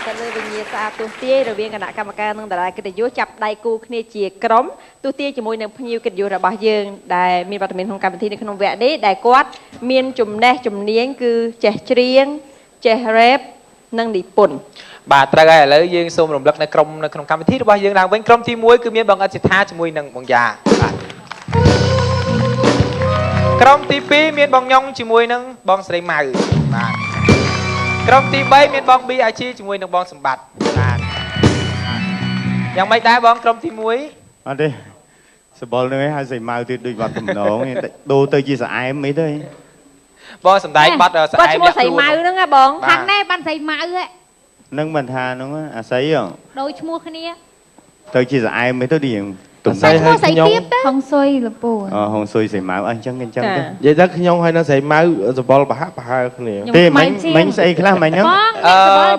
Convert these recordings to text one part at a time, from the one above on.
ទៅលើវិញ្ញាសាទស្សទាយរវាងគណៈកម្មការនិងតារាកិត្តិយសចាប់ដៃគូគ្នាជាក្រុមទស្សទាយជាមួយនឹងភ្ញៀវកិត្តិយសរបស់យើងដែលមានវត្តមានក្នុងកម្មវិធីនៅក្នុងវគ្គនេះដែលគាត់មានចំណេះជំនាញគឺចេះច្រៀងចេះរ៉េបនិងនិពន្ធបាទត្រូវហើយឥឡូវយើងសូមរំលឹកនៅក្រុមនៅក្នុងកម្មវិធីរបស់យើងឡើងវិញក្រុមទី1គឺមានបងអិតសិដ្ឋាជាមួយនឹងបងយ៉ាបាទក្រុមទី2មានបងញ៉ុងជាមួយនឹងបងស្រីម៉ៅបាទក្រុមទី3មានបងប៊ីអាជីជាមួយនឹងបងសម្បត្តិបាទយ៉ាងម៉េចដែរបងក្រុមទី1អត់ទេសបល់នឹងឲ្យស្រីម៉ៅទៀតដូចវត្តតំណងដូរទៅជាស្អែមអីទៅបងសំដែងបាត់ស្អែមគាត់ឈ្មោះស្រីម៉ៅហ្នឹងហ៎បងខាងនេះបានស្រីម៉ៅហ៎នឹងមិនថាហ្នឹងអាស្រីដូចឈ្មោះគ្នាទៅជាស្អែមអីទៅឌីទំស្រីហើយខ្ញុំហងសុយលពូហងសុយស្រីម៉ៅអញ្ចឹងទៅនិយាយទៅខ្ញុំហើយនៅស្រីម៉ៅសបល់ប្រហាក់ប្រហើគ្នាទេមិញស្អីខ្លះមិញហ្នឹង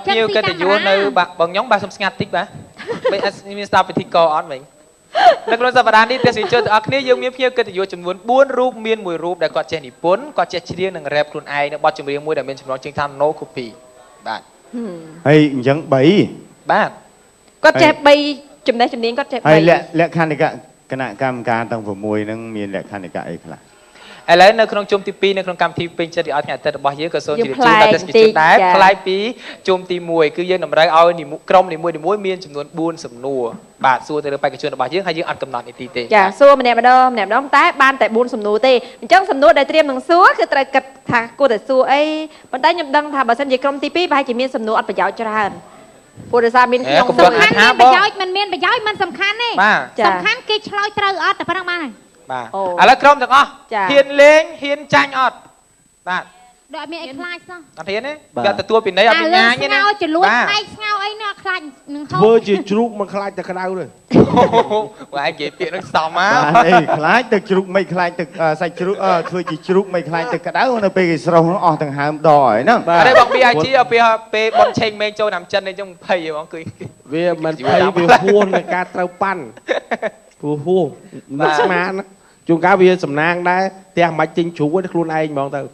ភ្ញៀវកិត្តិយសនៅបងញ៉ុងបាទសុំស្ងាត់តិចបាទមិនមានស្ដាប់ពិធីករអត់មិញនៅក្នុងសប្តាហ៍នេះទេសនិកជនទាំងអស់គ្នាយើងមានភ្ញៀវកិត្តិយសចំនួន4រូបមាន1រូបដែលគាត់ចេះនិពន្ធគាត់ចេះច្រៀងនិងរ៉េបខ្លួនឯងនៅបទចម្រៀងមួយដែលមានចំណងជើងថា No Copy បាទហើយអញ្ចឹង3បាទគាត់ចេះ3ចំណេះជំនាញគាត់ចេះ3ហើយលក្ខខណ្ឌគណៈកម្មការទាំង6ហ្នឹងមានលក្ខខណ្ឌអីខ្លះឥឡូវនៅក្នុងជុំទី2នៅក្នុងកម្មវិធីពេញចិត្តឲ្យថ្ងៃអាទិត្យរបស់យើងក៏សូមជម្រាបជូនដល់ទេសនិកជនដែរផ្លាយពីជុំទី1គឺយើងតម្រូវឲ្យក្រុមនីមួយៗមានចំនួន4សំណួរបាទសួរទៅលើបេក្ខជនរបស់យើងហើយយើងអត់កំណត់នីតិទេចាសួរម្នាក់ម្ដងតែបានតែ4សំណួរទេអញ្ចឹងសំណួរដែលត្រៀមនឹងសួរគឺត្រូវគិតថាគួរតែសួរអីប៉ុន្តែខ្ញុំដឹងថាបើសិនជាក្រុមទី2ប្រហែលជាមានសំណួរអត់ប្រយោជន៍ច្រើនព្រោះដោយសារមានក្នុងសំខាន់មានប្រយោជន៍មិនមានប្រយោជន៍មិនសំខាន់ទេសំខាន់គេឆ្លើយត្រូវអត់តែប៉ុណ្្នឹងបានហើយបាទឥឡូវក្រុមទាំងអស់ហ៊ានលេងហ៊ានចាញ់អត់បាទដូចអត់មានអីខ្លាចសោះអត់ហ៊ានទេយកទទួលពីណីអត់មានញ៉ាញទេណាស្ងោចលួចផ្នែកស្ងោអីនោះខ្លាចនឹងហូបធ្វើជាជ្រូកមិនខ្លាចតែក្តៅទេបងឯងនិយាយពាក្យនឹងសមមកអីខ្លាចទឹកជ្រូកមិនខ្លាចទឹកសាច់ជ្រូកធ្វើជាជ្រូកមិនខ្លាចទឹកក្តៅនៅពេលគេស្រស់អស់ទាំងហើមដកហើយហ្នឹងអត់ទេបង BIG ពេលបនឆេងមេងចូលតាមចិនអីចឹង20ហ៎បងគឺវាមិន20វាហួសនឹងការត្រូវប៉ាន់ព្រោះហួសមិនស្មានជួនកាលវាសំណាងដែរផ្ទះមិនទិញជ្រូកទេខ្លួនឯងហ្មងទៅរា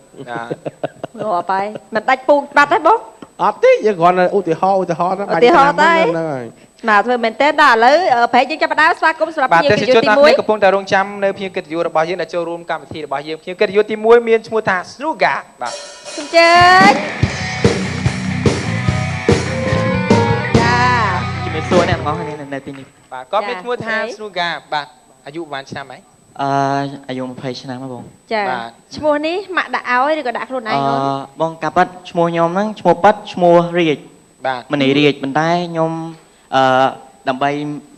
ប់ហើយមិនដាច់ពូបាត់ទេបងអត់ទេយើងគ្រាន់តែឧទាហរណ៍ណាបាច់ហ្នឹងហើយបាទធ្វើមែនទេដល់ឥឡូវប្រហែលយើងចាប់ផ្ដើមស្វាគមន៍សម្រាប់ភ្ញៀវកិត្តិយសទី1កំពុងតែរងចាំនៅភ្ញៀវកិត្តិយសរបស់យើងដែលចូលរួមកម្មវិធីរបស់យើងភ្ញៀវកិត្តិយសទី1មានឈ្មោះថា Snuga បាទសូមជើញចាជំរាបសួរអ្នកទាំងអស់គ្នានៅទីនេះបាទគាត់មានឈ្មោះថា Snuga បាទអាយុប្រហែលឆ្នាំហើយអាយុ20ឆ្នាំហ៎បងចាឈ្មោះនេះម៉ាក់ដាក់ឲ្យឬក៏ដាក់ខ្លួនឯងអូនបងកាប៉ាត់ឈ្មោះខ្ញុំហ្នឹងឈ្មោះប៉ាត់ឈ្មោះរាជបាទមនីរាជប៉ុន្តែខ្ញុំដើម្បី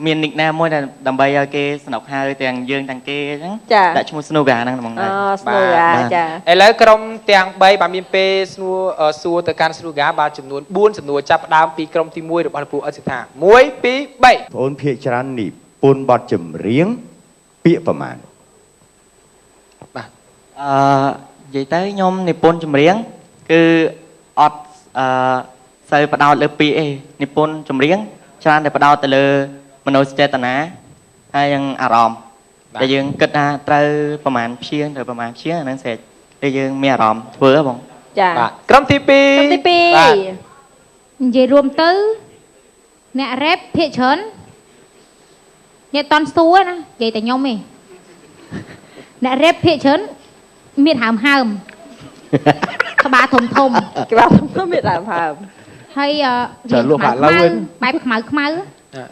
មាន nickname មួយដែលដើម្បីឲ្យគេស្នុកហៅទាំងយើងទាំងគេអញ្ចឹងដាក់ឈ្មោះ Snuga ហ្នឹងហ្មងដែរSnuga ចាឥឡូវក្រុមទាំង3បាទមានពេលសួរទៅកាន់ Snuga បាទចំនួន4សំណួរចាប់ផ្ដើមពីក្រុមទី1របស់លោកពូអិតសិដ្ឋា1 2 3បងអូនភាគច្រើននិពន្ធបទចម្រៀងពាក្យប្រមាណបាទនិយាយទៅខ្ញុំនិពន្ធចម្រៀងគឺអត់សូវបដោតលើពាក្យឯងនិពន្ធចម្រៀងច្រើនតែបដោតទៅលើមនោសញ្ចេតនាហើយនឹងអារម្មណ៍ដែលយើងគិតថាត្រូវប្រហែលព្យាង្គត្រូវប្រហែលព្យាង្គអាហ្នឹងស្រេចតែយើងមានអារម្មណ៍ធ្វើហ៎បងចាបាទក្រុមទី2ក្រុមទី2បាទនិយាយរួមទៅអ្នករ៉េបភាគច្រើនអ្នកតន់សួរណានិយាយតែខ្ញុំឯងអ្នករ៉េបភាគច្រើនមានហើមក្បាលធំក្បាលធំមានហើមហើយចូលលក់បាក់ឡូវវិញបែបខ្មៅ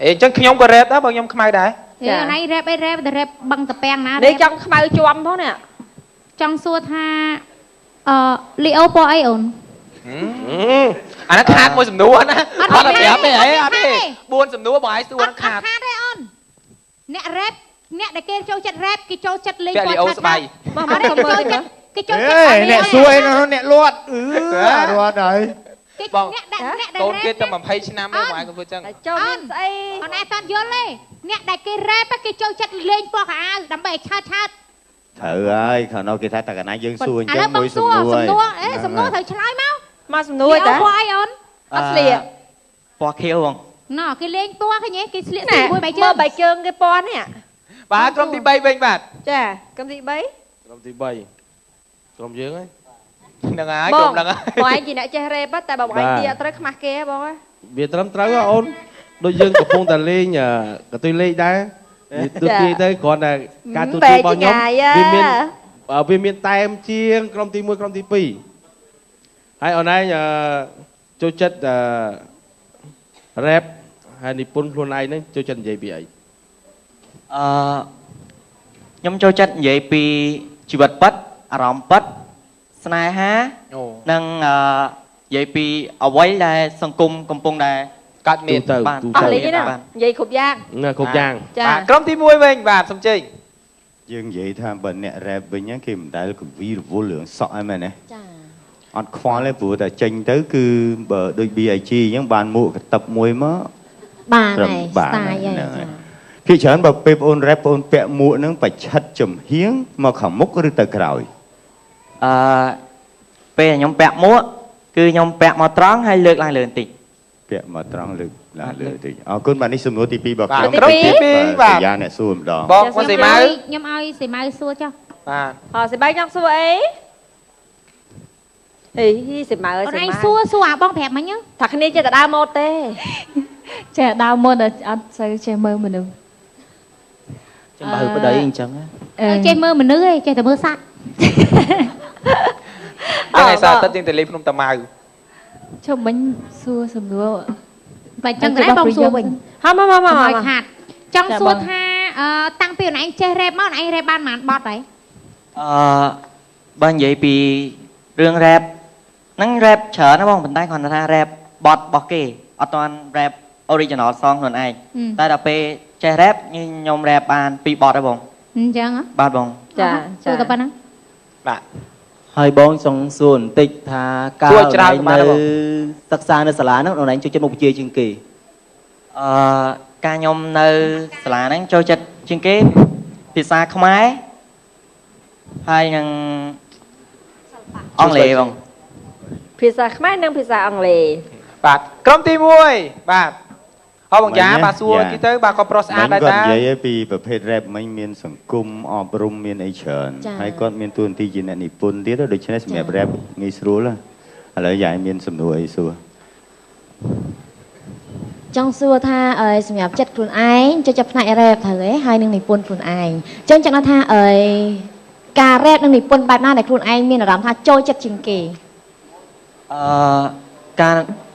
អញ្ចឹងខ្ញុំក៏រ៉េបដែរបើខ្ញុំខ្មៅដែរចាហើយរ៉េបអីរ៉េបតែរ៉េបបឹងតពាំងណានេះចង់ខ្មៅជាប់ផងនេះចង់សួរថាលីអូពណ៌អីអូនអាហ្នឹងខាតមួយសំណួរណាអត់ប្រាប់ទេអីអត់ទេ4សំណួរបងឯងសួរខាតខាតទេអូនអ្នករ៉េបអ្នកដែលគេចូលចិត្តរ៉េបគេចូលចិត្តលេងពណ៌លីអូស្បៃបងអត់ចូលចិត្តគេចូលចិត្តអ្នកសួរឯងអ្នកលួតរត់ហើយបងកូនគេតែ20ឆ្នាំទេបងឯងក៏ធ្វើចឹងចូលមានស្អីអត់ឯងអត់យល់ទេអ្នកដែលគេរ៉េបគេចូលចិត្តលេងពណ៌ខោអាវដើម្បីឲ្យឆើតត្រូវហើយខណោគេថាតើកណាយើងសួរអញ្ចឹងមួយសំណួរសំណួរត្រូវឆ្លើយមកសំណួរតាពណ៌អីអូនអត់ស្លៀកពណ៌ខៀវបងណ៎គេលេងពណ៌ឃើញទេគេស្លៀកមួយបែកជើងមើលបែកជើងគេពណ៌នេះបាទក្រុមទី3វិញបាទចាក្រុមទី3ក្រុមទី3ក្រុមយើងហ៎ហ្នឹងហើយក្រុមហ្នឹងហើយបងឯងជាអ្នកចេះរ៉េបតែបងឯងទីអត់ត្រូវខ្មាស់គេបង វាត្រឹមត្រូវហ៎អូនដូចយើងកំពុងតែលេងកន្ទុយលេខដែរទូទាយទៅគ្រាន់តែការទូទាយរបស់ខ្ញុំវាមានតែមជាងក្រុមទី1ក្រុមទី2ហើយអូនឯងចូលចិត្តរ៉េបហើយនិពន្ធខ្លួនឯងហ្នឹងចូលចិត្តនិយាយពីអីខ្ញុំចូលចិត្តនិយាយពីជីវិតពិតអារម្មណ៍ពិតស្នេហានិងនិយាយពីអ្វីដែលសង្គមកំពុងតែកាត់មានទៅអស់លេងណានិយាយគ្រប់យ៉ាងគ្រប់យ៉ាងបាទក្រុមទី1វិញបាទសំជិញយើងនិយាយថាបើអ្នករ៉េបវិញគេមិនដែលកវីរវល់រឿងសក់អីមែនទេចាអត់ខ្វល់ទេព្រោះតែចេញទៅគឺបើដូច BIG អញ្ចឹងបានមួកកតឹបមួយមកបានហើយស្ទាយហើយភាគច្រើនបើពេលបងអូនរ៉េបបងអូនពាក់មួកហ្នឹងបច្ឆិតចំហៀងមកខាងមុខឬទៅក្រោយពេលខ្ញុំពាក់មួកគឺខ្ញុំពាក់មកត្រង់ហើយលើកឡើងលើបន្តិចពាក់មកត្រង់លើកឡើងលើបន្តិចអរគុណបាទនេះសំណួរទី2របស់ខ្ញុំក្រុមទី2បាទយ៉ាអ្នកសួរម្ដងបងសីម៉ៅខ្ញុំឲ្យសីម៉ៅសួរចុះបាទសីម៉ៅចង់សួរអីសីម៉ៅអូនឯងសួរអាបងប្រាប់មិញថាគ្នាចេះតែដើរម៉ូតទេចេះដើរម៉ូតអត់សូវចេះមើលមនុស្សចាំបើប្តីអញ្ចឹងចេះមើលមនុស្សឯងចេះតែមើលសត្វថ្ងៃសៅរ៍ទឹកយើងទៅលេងភ្នំតាម៉ៅជុំមិញសួរសំណួរបាច់ចឹងតែបងសួរវិញមកឲ្យខាត់ចង់សួរថាតាំងពីអូនឯងចេះរ៉េបមកអូនឯងរ៉េបបានប៉ុន្មានបទហើយបើនិយាយពីរឿងរ៉េបហ្នឹងរ៉េបច្រើនណាបងប៉ុន្តែគ្រាន់តែថារ៉េបបទរបស់គេអត់ទាន់រ៉េប original song ខ្លួនឯងតែដល់ពេលចេះរ៉េបខ្ញុំរ៉េបបាន2បទហើយបងអញ្ចឹងបាទបងចាសួរតែប៉ុណ្ណឹងបាទហើយបងចង់សួរបន្តិចថាកាលនៅសិក្សានៅសាលាហ្នឹងអូនឯងចូលចិត្តមុខវិជ្ជាជាងគេការខ្ញុំនៅសាលាហ្នឹងចូលចិត្តជាងគេភាសាខ្មែរហើយនឹងអង់គ្លេសបងភាសាខ្មែរនិងភាសាអង់គ្លេសបាទក្រុមទី1បាទហើយបងយ៉ាបាទសួរទីទៅបាទក៏ប្រុសស្អាតដែរតាគាត់និយាយពីប្រភេទ rap មិញមានសង្គមអប់រំមានអីច្រើនហើយគាត់មានតួនាទីជាអ្នកនិពន្ធទៀតដូច្នេះសម្រាប់ rap ងាយស្រួលឥឡូវយ៉ាមានសំណួរអីសួរចង់សួរថាសម្រាប់ចិត្តខ្លួនឯងចូលចិត្តផ្នែក rap ត្រូវទេហើយនឹងនិពន្ធខ្លួនឯងចង់ដឹងថាការ rap និងនិពន្ធបែបណាដែលខ្លួនឯងមានអារម្មណ៍ថាចូលចិត្តជាងគេ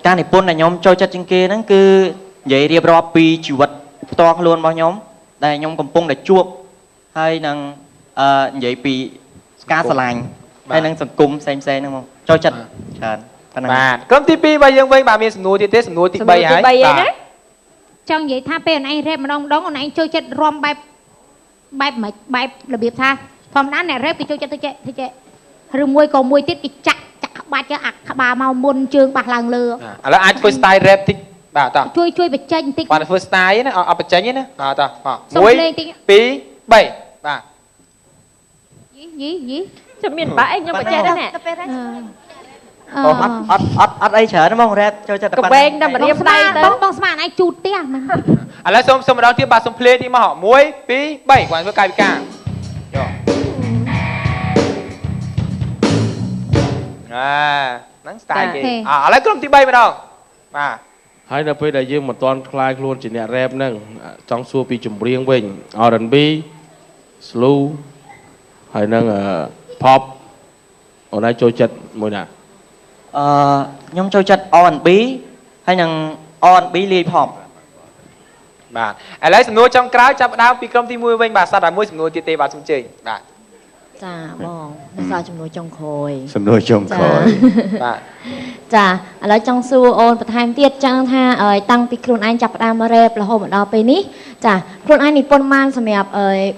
ការនិពន្ធដែលខ្ញុំចូលចិត្តជាងគេហ្នឹងគឺនិយាយរៀបរាប់ពីជីវិតផ្ទាល់ខ្លួនរបស់ខ្ញុំដែលខ្ញុំកំពុងតែជួបហើយនឹងនិយាយពីការស្រឡាញ់ហើយនឹងសង្គមផ្សេងៗហ្នឹងមកចូលចិត្តច្រើនប៉ុណ្ណឹងបាទក្រុមទី2របស់យើងវិញបាទមានសំណួរទៀតទេសំណួរទី3ហើយបាទចង់និយាយថាពេលអូនឯងរ៉េបម្ដងអូនឯងចូលចិត្តរាំបែបមិនបែបរបៀបថាធម្មតាអ្នករ៉េបគេចូលចិត្តទៅចេះឬមួយក៏មួយទៀតគេចាក់ក្បាច់អាក្បាលមកមុនជើងបះឡើងលើឥឡូវអាចធ្វើ style rap តិចបាទតោះជួយបញ្ចេញបន្តិចបាទធ្វើ style ណាអត់បញ្ចេញទេណាបាទតោះ1 2 3បាទយីចាំមានបាក់អីខ្ញុំបញ្ចេញដែរណែអត់អីច្រើនហ្មង rap ចូលចិត្តតែប៉ុណ្ណឹងកវែងតែរៀបដៃទៅបងស្មានឯងជូតផ្ទះហ្នឹងឥឡូវសូមម្ដងទៀតបាទសូមភ្លេងនេះមក1 2 3គាត់ធ្វើកាយវិការយកហ្នឹង style គេឥឡូវក្រុមទី3ម្ដងបាទហើយនៅពេលដែលយើងមិនទាន់ខ្លាយខ្លួនជាអ្នក rap ហ្នឹងចង់សួរពីចម្រៀងវិញ R&B slow ហើយនឹង pop អូនឯងចូលចិត្តមួយណាខ្ញុំចូលចិត្ត R&B ហើយនឹង R&B លាយ pop បាទឥឡូវសំណួរចុងក្រោយចាប់ផ្ដើមពីក្រុមទី1វិញបាទសតតែមួយសំណួរទៀតទេបាទសូមជើញបាទចាបងនៅសល់ចំនួនចុងក្រោយសំណួរចុងក្រោយបាទចាឥឡូវចង់សួរអូនបន្ថែមទៀតចង់ថាតាំងពីខ្លួនឯងចាប់ផ្ដើមរ៉េបរហូតមកដល់ពេលនេះចាខ្លួនឯងនិពន្ធបានសម្រាប់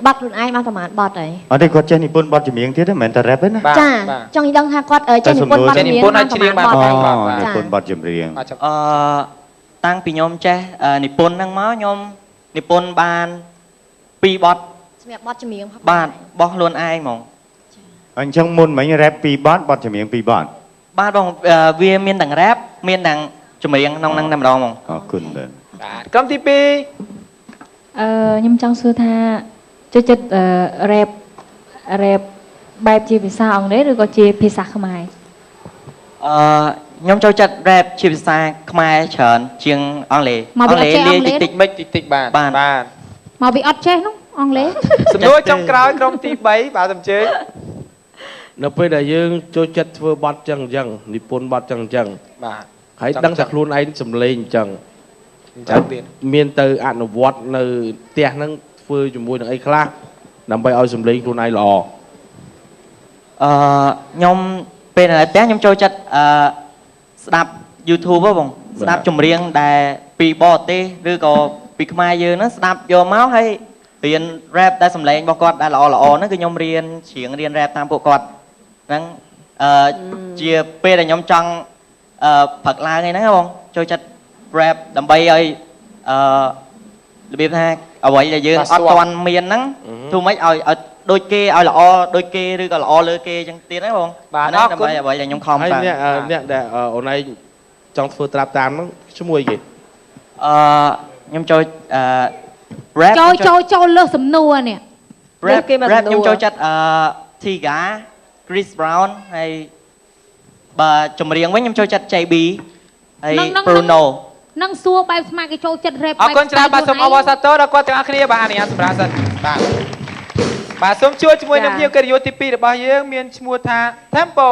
បទខ្លួនឯងបានប្រហែលបទហើយអត់ទេគាត់ចេះនិពន្ធបទចម្រៀងទៀតទេមិនមែនតែ rap ទេណាចាចង់ដឹងថាគាត់ចេះនិពន្ធបទចម្រៀងបានប្រហែលបទហើយនិពន្ធបទចម្រៀងតាំងពីខ្ញុំចេះនិពន្ធហ្នឹងមកខ្ញុំនិពន្ធបាន2បទសម្រាប់បទចម្រៀងបាទបោះខ្លួនឯងហ្មងអញ្ចឹងមុនមិញ rap 2បទបទចម្រៀង2បទបាទបងវាមានទាំង rap មានទាំងចម្រៀងក្នុងហ្នឹងតែម្ដងហ្មងអរគុណបាទក្រុមទី2ខ្ញុំចង់សួរថាចូលចិត្តrap បែបជាភាសាអង់គ្លេសឬក៏ជាភាសាខ្មែរ ខ្ញុំចូលចិត្ត rap ជាភាសាខ្មែរច្រើនជាងអង់គ្លេសអង់គ្លេសលាយតិច មិនតិចបាទ មកវាអត់ចេះនោះអង់គ្លេស សំណួរចុងក្រោយក្រុមទី3បាទសូមជើញ នៅពេលដែលយើងចូលចិត្តធ្វើបទចឹងនិពន្ធបទចឹង បាទ ហើយដឹងថាខ្លួនឯងសំលេងអញ្ចឹង ទៀត មានទៅអនុវត្តនៅផ្ទះហ្នឹងធ្វើជាមួយនឹងអីខ្លះដើម្បីឲ្យសំលេងខ្លួនឯងល្អ ខ្ញុំពេលនៅផ្ទះខ្ញុំចូលចិត្តស្ដាប់ YouTube ហ៎បងស្ដាប់ចម្រៀងដែលពីបរទេសឬក៏ពីខ្មែរយើងហ្នឹងស្ដាប់យកមកហើយរៀន rap ដែលសំឡេងរបស់គាត់ដែលល្អហ្នឹងគឺខ្ញុំរៀនច្រៀងរៀន rap តាមពួកគាត់ហ្នឹងជាពេលដែលខ្ញុំចង់ផឹកឡើងហ្នឹងបងចូលចិត្ត rap ដើម្បីឲ្យរបៀបថាអ្វីដែលយើងអត់ទាន់មានហ្នឹងធ្វើម៉េចឲ្យដូចគេឲ្យល្អដូចគេឬក៏ល្អលើគេអញ្ចឹងទៀតហ្នឹងបងបាទដើម្បីអ្វីដែលខ្ញុំខំ ហើយអ្នកដែលអូនឯងចង់ធ្វើត្រាប់តាមហ្នឹងឈ្មោះអីគេ ខ្ញុំចូលrap ចូលលើសំណួរនេះ rap ខ្ញុំចូលចិត្តTiga Chris Brown ហើយបើចម្រៀងវិញខ្ញុំចូលចិត្ត JB ហើយ Bruno នឹងសួរបែបស្មាគេចូលចិត្ត rap អរគុណច្រើនបាទសូមអបអរសាទរដល់គាត់ទាំងអស់គ្នាបាទអនុញ្ញាតសម្រាប់សិនបាទសូមជួបជាមួយនឹងភ្ញៀវកិត្តិយសទី2របស់យើងមានឈ្មោះថា Tempo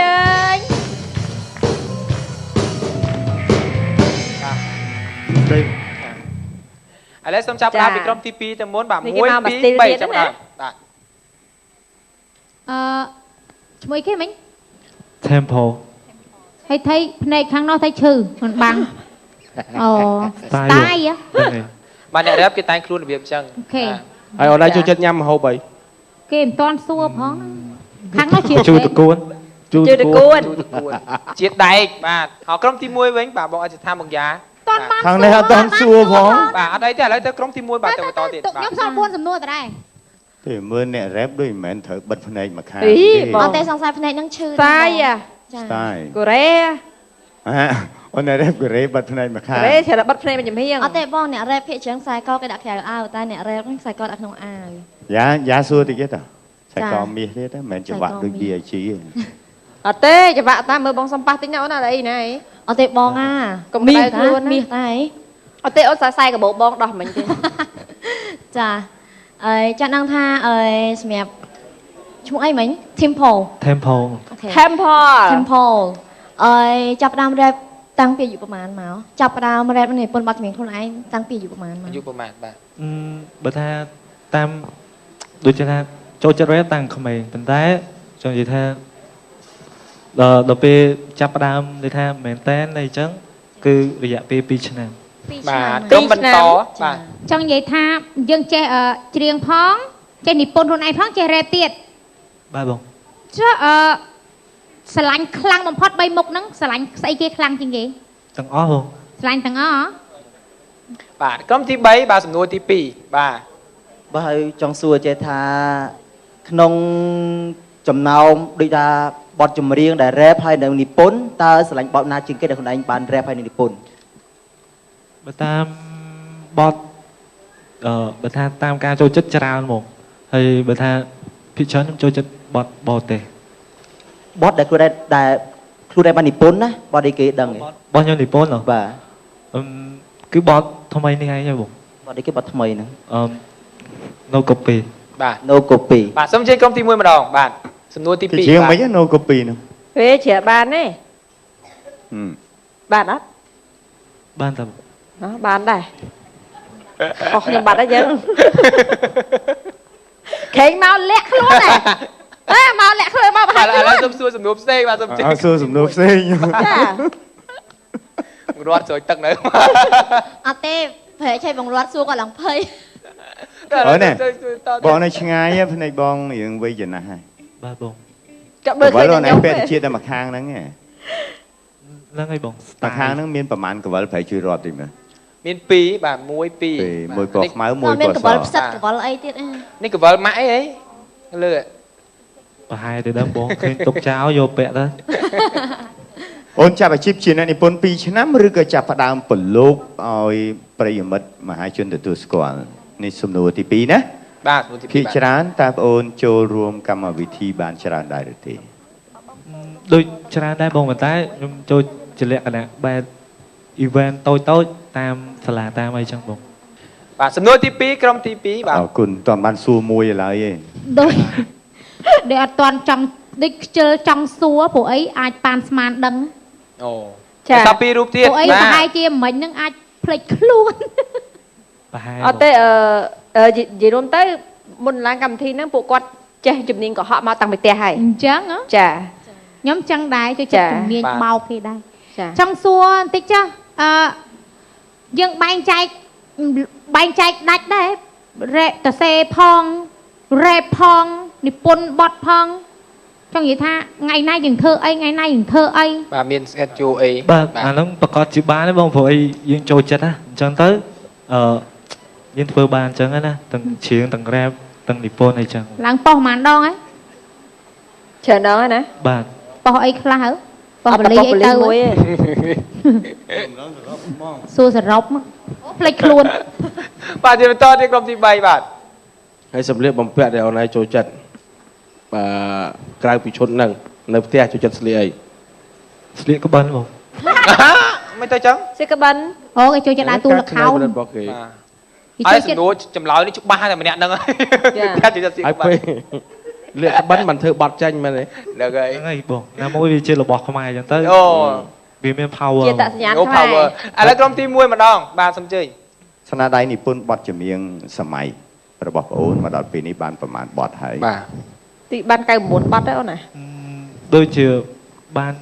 យើង ឥឡូវសូមចាប់ផ្ដើមពីក្រុមទី2ទៅមុនបាទ1 2 3ចាប់ផ្ដើមបាទ ឈ្មោះគេមិញ Tempo ហើយថៃភ្នែកខាងនោះថៃឈឺមិនបាំងអូ style បាទអ្នក rap គេតែងខ្លួនរបៀបអញ្ចឹង អូខេ ហើយអូនឯងចូលចិត្តញ៉ាំម្ហូបអី គេមិនតាន់សួរផងខាងនោះជា ជួយតកួន ជួយតកួន ជាតិដែកបាទហើយក្រុមទី1វិញបាទបងអចិថាបង្យ៉ា តាន់បាន ខាងនេះអត់តាន់សួរផង បាទអត់អីទេឥឡូវទៅក្រុមទី1បាទទៅបន្តទៀតបាទ ខ្ញុំសល់4សំណួរតដែរ ទេមើលអ្នក rap ដូចមិនមែនត្រូវបិទភ្នែកមកខាង អត់ទេសង្ស័យភ្នែកហ្នឹងឈឺ ស្ទាយ ចា ស្ទាយ កូរ៉េ អូនអ្នក rap កូរ៉េបិទភ្នែកមកខា កូ ង រ៉េច្រើនបិទភ្នែកមកចំហៀង អត់ទេបងអ្នករ៉េបភាគច្រើនខ្សែកគេដាក់ក្រៅអាវតែអ្នករ៉េបហ្នឹងខ្សែកដាក់ក្នុងអាវ យ៉ាសួរតិចទៀតខ្សែកមាសទៀតមិនមែនច្បាក់ដូច BIG ទេ អត់ទេច្បាក់តាមមើលបងសំប៉ះតិចណាអូនអត់អីណា អត់ទេបងអា កុំដៅខ្លួនណា មាសតែ អត់ទេអូនខ្សែកបោបងដោះមិញទេ ចាហើយចាត់ដឹងថាសម្រាប់ឈ្មោះអីមិញ Tempo Tempo អូខេ Tempo Tempo ចាប់ផ្ដើម rap តាំងពីអាយុប្រហែលមកចាប់ផ្ដើម rap នេះប៉ុនបទចម្រៀងខ្លួនឯងតាំងពីអាយុប្រហែលមក អាយុប្រហែលបាទ បើថាតាមដូចជាថាចូលចិត្ត rap តាំងក្មេងប៉ុន្តែចង់និយាយថាដល់ពេលចាប់ផ្ដើមនិយាយថាមែនតែនអីចឹងគឺរយៈពេល2ឆ្នាំ បាទក្រុមបន្តបាទ ចង់និយាយថាយើងចេះច្រៀងផងចេះនិពន្ធខ្លួនឯងផងចេះ rap ទៀត បាទបង ចុះស្រឡាញ់ខ្លាំងបំផុត3មុខហ្នឹងស្រឡាញ់ស្អីគេខ្លាំងជាងគេ ទាំងអស់បង ស្រឡាញ់ទាំងអស់ហ៎ បាទក្រុមទី3បាទសំណួរទី2បាទ បើហើយចង់សួរចេះថាក្នុងចំណោមដូចថាបទចម្រៀងដែល rap ហើយនៅនិពន្ធតើស្រឡាញ់បទណាជាងគេដែលខ្លួនឯងបាន rap ហើយនិពន្ធបើតាមបទបើថាតាមការចូលចិត្តច្រើនហ្មងហើយបើថាភាគច្រើនខ្ញុំចូលចិត្តបទបរទេសបទដែលខ្លួនឯងបាននិពន្ធណាបទអីគេដឹងទេបទខ្ញុំនិពន្ធហ៎បាទគឺបទថ្មីនេះឯងហ៎បងបទអីគេបទថ្មីហ្នឹងNo copy បាទ No copy បាទសូមជើញក្រុមទី1ម្ដងបាទសំណួរទី2 ជាងមិន No copy ហ្នឹង វេជ្រាបានទេបានអត់ បានតា បានដែរអស់ខ្ញុំបាត់ហើយយើងខេងមកលាក់ខ្លួនដែរមកលាក់ខ្លួនមក បាទឥឡូវសូមសួរសំណួរផ្សេងបាទសូមជើញ សួរសំណួរផ្សេង ចា រត់ចូលទឹកនៅ អត់ទេប្រហែលឆៃបងរត់សួរគាត់ឡើងភ័យ អូនបងនៅឆ្ងាយភ្នែកបងរឿងវ័យចំណាស់ហើយ បាទបង ក៏បើឃើញ ខ្ញុំពេទ្យជាតិតែមួយខាងហ្នឹង ហ្នឹងហើយបង មួយខាងហ្នឹងមានប្រមាណកវលប្រហែលជួយរាប់តិចមើល មាន2បាទ1 2 មួយពណ៌ខ្មៅមួយ មា ព ន ណ៌ ក ស វលផ្សិតកវលអីទៀត នេះកវលម៉ាក់អីលើ ប្រហែលទៅដល់បងឃើញទុកចោលយកពាក់ទៅ អូនចាប់អាជីពជាអ្នកនិពន្ធ2ឆ្នាំឬក៏ចាប់ផ្ដើមប្រឡូកឲ្យប្រិយមិត្តមហាជនទទួលស្គាល់នេះសំណួរទី2ណា បាទសំណួរទី2 ភាគច្រើនតើបងអូនចូលរួមកម្មវិធីបានច្រើនដែរឬទេ អ ដូចច្រើនដែរបងប៉ុន្តែខ្ញុំចូលជាលក្ខណៈបែប event តូចៗតាមសាលាតាមអីចឹងបង បាទសំណួរទី2ក្រុមទី2បាទ អរគុណតន់បានសួរមួយឥឡូវឯង ដូចអត់ទាន់ចង់ដូចខ្ជិលចង់សួរព្រោះអីអាចប៉ានស្មានដឹង អូ ចា តែពីររូបទៀត ព្រោះអីប្រហែលជាមិញហ្នឹងអាចភ្លេចខ្លួន ប្រហែល អត់ទេនិយាយរួមទៅមុនឡើងកម្មវិធីហ្នឹងពួកគាត់ចេះជំនាញកុហកមកតាំងពីផ្ទះហើយ អញ្ចឹងហ៎ ចា ខ្ញុំចឹងដែរចូលចិត្តជំនាញបោកគេដែរ ចា ចង់សួរបន្តិចចាយើងបែងចែកដាច់ដែររ៉េបតសេផងរ៉េបផងនិពន្ធបទផងចង់និយាយថាថ្ងៃណាយើងធ្វើអីថ្ងៃណាយើងធ្វើអី បាទមាន schedule អី បាទអាហ្នឹងប្រកាសជាបានទេបងព្រោះអីយើងចូលចិត្តណាអញ្ចឹងទៅយើងធ្វើបានអញ្ចឹងណាទាំងច្រៀងទាំង rap ទាំងនិពន្ធអីចឹង ឡើងប៉ុស្តិ៍ប៉ុន្មានដងហ៎ ច្រើនដងហើយណា បាទ ប៉ុស្តិ៍អីខ្លះហ៎ប៉ុស្តិ៍បលីអីទៅ មួយឯង សួរសរុបមកអូភ្លេចខ្លួន បាទជាបន្តទីក្រុមទី3បាទ ហើយសម្លៀកបំពាក់ដែលអូនឯងចូលចិត្តក្រៅពីឈុតហ្នឹងនៅផ្ទះចូលចិត្តស្លៀកអី ស្លៀកក្បិនបង មិនទៅចឹង សិក្បិន អូគេចូលចិត្តដើរទូលខោន របស់គេ បាទ គេ ហើ ចូល យ ចិត្ត សំណួរចម្លើយនេះច្បាស់តែម្នាក់ហ្នឹងហើយតែចូលចិត្តស្លៀក ហើយ បា ពេល ត់ លៀកក្បិនមិនធ្វើបត់ចាញ់មែនទេ ហ្នឹងហើយ ហ្នឹងហើយបងណាមួយវាជារបស់ខ្មែរអញ្ចឹងទៅ អូ វាមាន power ជាតសញ្ញាណ អូ ខ្មែរ power ឥឡូវក្រុមទី1ម្ដងបាទសំជ័យ ស្នាដៃនិពន្ធបទចម្រៀងសម័យរបស់ប្អូនមកដល់ពេលនេះបានប្រមាណបទហើយ បាទ ទីបាន99បាត់ទេអូនណា ដូចជាបាន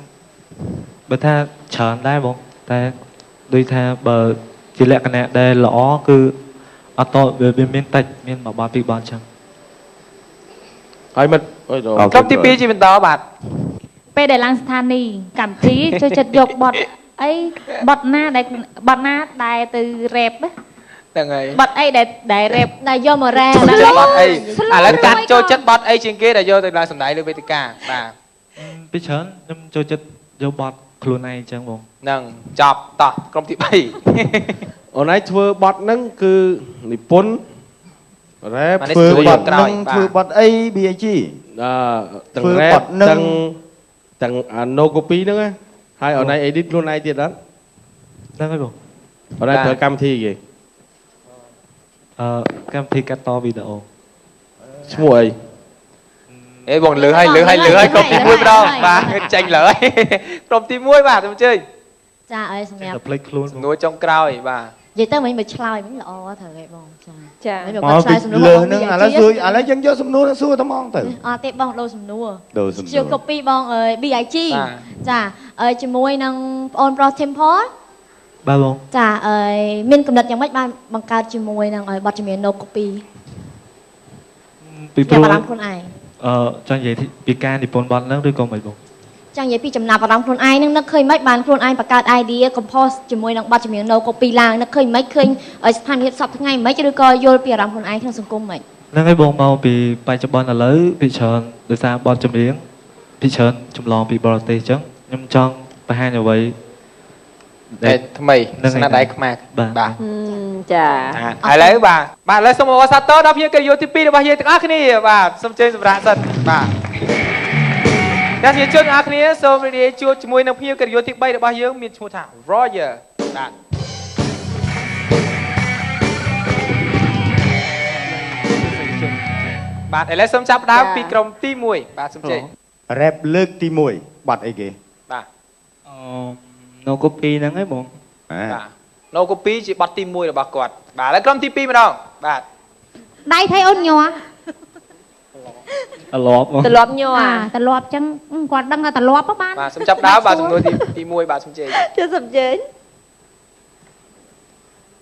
បើថាច្រើនដែរបងតែដូចថាបើជាលក្ខណៈដែលល្អគឺអត់តវាមានតិចមានមួយបាតពីរបាតចឹង ហើយមិត្តអើយ ក្រុមទី2ជាបន្តបាទ ពេលដែលឡើងស្ថានីយ៍កម្មវិធីចូលចិត្តយកបទអីបទណាដែលទៅរ៉េប ហ្នឹងហើយ បទអីដែលរ៉េប ដែលយកមករ៉ែ ចូលចិត្តបទអី Slow ឥឡូវកាត់ចូលចិត្តបទអីជាងគេដែលយកទៅឡើងសម្ដែងលើវេទិកាបាទ ពីច្រើនខ្ញុំចូលចិត្តយកបទខ្លួនឯងចឹងបង ហ្នឹងចប់តោះក្រុមទី3 អូនឯងធ្វើបត់ហ្នឹងគឺនិពន្ធរ៉េប អានេះ ធ្វើ ស្រួល ប យក ទ ក្រោ នឹង យបាទ ធ្វើបទអី BIG ទាំង ធ្វើ រ៉េ ប ប ទនឹង ទាំង no copy ហ្នឹងណាហើយអូនឯង edit ខ្លួនឯងទៀតអត់ ហ្នឹងហើយបង អូនឯងប្រើកម្មវិធីគេ កម្មវិធីកាត់តវីដេអូ ឈ្មោះអី អេបងលើឲ្យក្រុមទី1ម្ដងបាទចាញ់លើឲ្យក្រុមទី1បាទសំជ័យ ចាអើយសម្រាប់ តែភ្លេចខ្លួន សំណួរចុងក្រោយបាទ និយាយទៅមិញបើឆ្លើយមិញល្អត្រូវហេបងចា ចា មិញបើ មក គាត់ឆ្លើ ពី យសំណួរ លើ បង ហ្នឹង BIG ឥឡូវសួរឥឡូវយើងយកសំណួរហ្នឹងសួរតែហ្មងទៅ អត់ទេបងដូរសំណួរ ដូរសំណួរ ជា copy បងBIG បាទ ចាជាមួយនឹងប្អូនប្រុស Temple បាទបង ចាមានកំណត់យ៉ាងម៉េចបានបង្កើតជាមួយនឹងបទចម្រៀង No Copy ពីព្រោះ ចាំអារម្មណ៍ខ្លួនឯង ចង់និយាយពីការនិពន្ធបទហ្នឹងឬក៏មិនបង ចង់និយាយពីចំណាប់អារម្មណ៍ខ្លួនឯងនឹងនឹកឃើញមិនបានខ្លួនឯងបង្កើត idea compose ជាមួយនឹងបទចម្រៀង No Copy ឡើងនឹកឃើញមិនឃើញស្ថានភាពសពថ្ងៃមិនឬក៏យល់ពីអារម្មណ៍ខ្លួនឯងក្នុងសង្គមមិន ហ្នឹងហើយបងមកពីបច្ចុប្បន្នឥឡូវពីច្រើនដោយសារបទចម្រៀងពីច្រើនចម្លងពីបរទេសអញ្ចឹងខ្ញុំចង់បង្ហាញអ្វី តែថ្មីស្នាដៃខ្មែរបាទ ចា ឥឡូវបាទឥឡូវសូមអរសាទរដល់ភ្ញៀវកិត្តិយសទី2របស់យើងទាំងអស់គ្នាបាទសូមជើញសម្រាប់សិនបាទអ្នកជាជនទាំងអស់គ្នាសូមរីករាយជួបជាមួយនឹងភ្ញៀវកិត្តិយសទី3របស់យើងមានឈ្មោះថា Roger បាទបាទឥឡូវសូមចាប់ផ្ដើមពីក្រុមទី1បាទសូមជើញ rap លើកទី1បទអីគេ បាទ no copy ហ្នឹងហើយបង បាទ No Copy ជាបទទី1របស់គាត់បាទឥឡូវក្រុមទី2ម្ដងបាទ ដៃថៃអូនញ័រ ត្រឡប់បង ត្រឡប់ញ័រ ត្រឡប់ចឹងគាត់ដឹងថាត្រឡប់បាន បាទសូមចាប់ផ្ដើមបាទសំណួរទី1បាទសូមជើញ ជឿសំជើញ